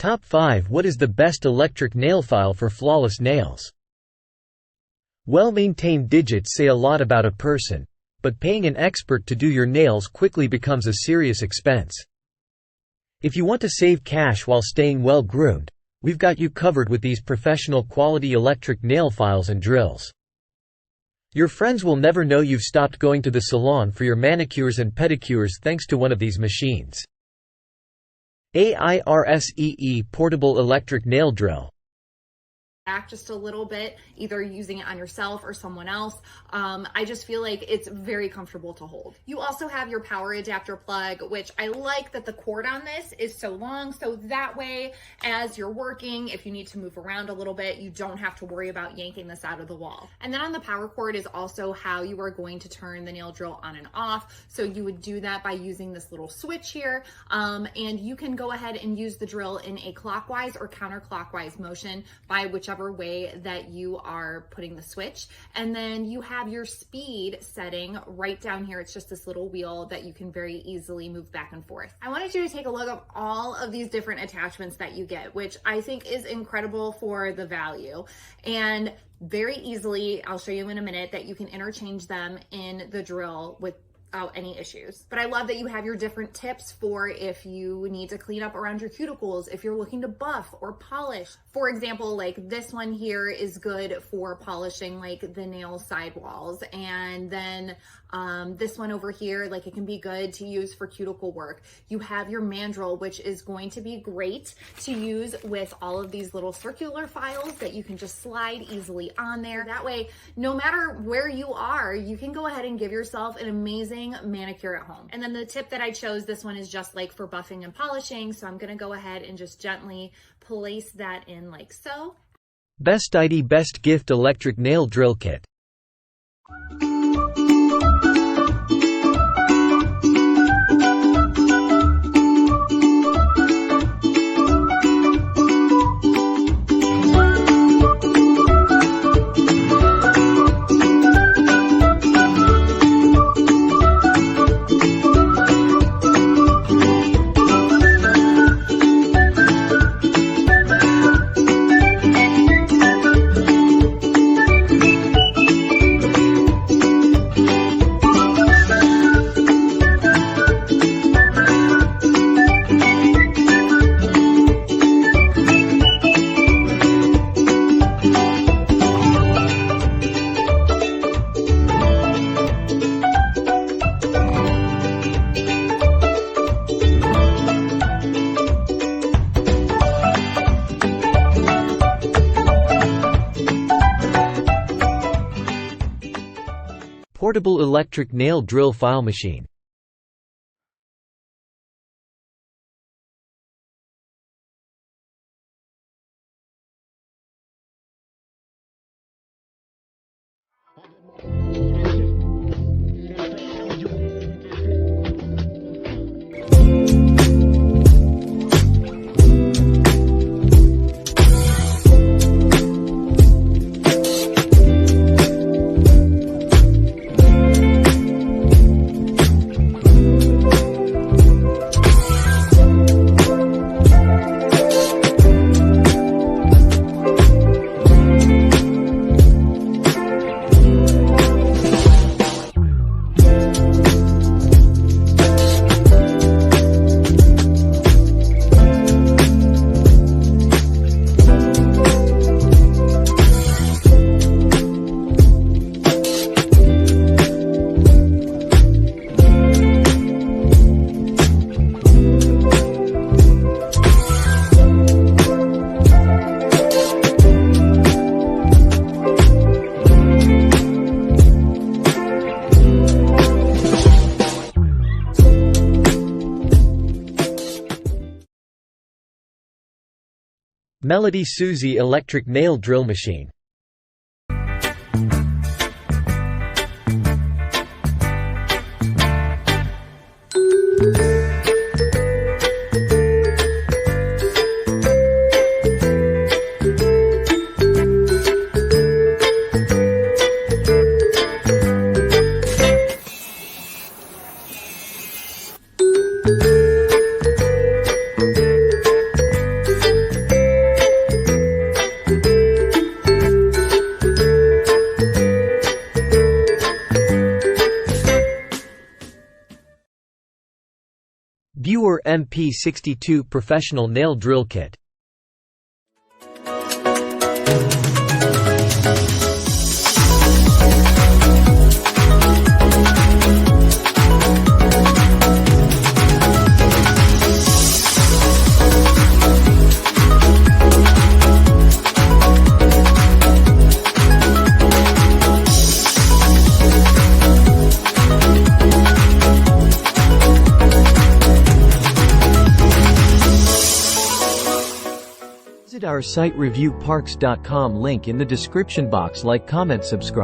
Top 5. What is the best electric nail file for flawless nails? Well-maintained digits say a lot about a person, but paying an expert to do your nails quickly becomes a serious expense. If you want to save cash while staying well-groomed, we've got you covered with these professional quality electric nail files and drills. Your friends will never know you've stopped going to the salon for your manicures and pedicures thanks to one of these machines. AIRSEE Portable Electric Nail Drill. Back just a little bit, either using it on yourself or someone else. I just feel like it's very comfortable to hold. You also have your power adapter plug, which I like that the cord on this is so long, so that way as you're working, if you need to move around a little bit, you don't have to worry about yanking this out of the wall. And then on the power cord is also how you are going to turn the nail drill on and off. So you would do that by using this little switch here, and you can go ahead and use the drill in a clockwise or counterclockwise motion by whichever way that you are putting the switch. And then you have your speed setting right down here. It's just this little wheel that you can very easily move back and forth. I wanted you to take a look at all of these different attachments that you get, which I think is incredible for the value. And very easily, I'll show you in a minute, that you can interchange them in the drill without any issues. But I love that you have your different tips for if you need to clean up around your cuticles, if you're looking to buff or polish. For example, like this one here is good for polishing like the nail sidewalls. And then this one over here, like it can be good to use for cuticle work. You have your mandrel, which is going to be great to use with all of these little circular files that you can just slide easily on there. That way, no matter where you are, you can go ahead and give yourself an amazing manicure at home. And then the tip that I chose, this one is just like for buffing and polishing. So I'm gonna go ahead and just gently place that in like so. Best ID Best Gift Electric Nail Drill Kit. Portable Electric Nail Drill File Machine. Melody Susie Electric Nail Drill Machine. Viewer MP62 Professional Nail Drill Kit. Visit our site reviewparks.com, link in the description box. Like, comment, subscribe.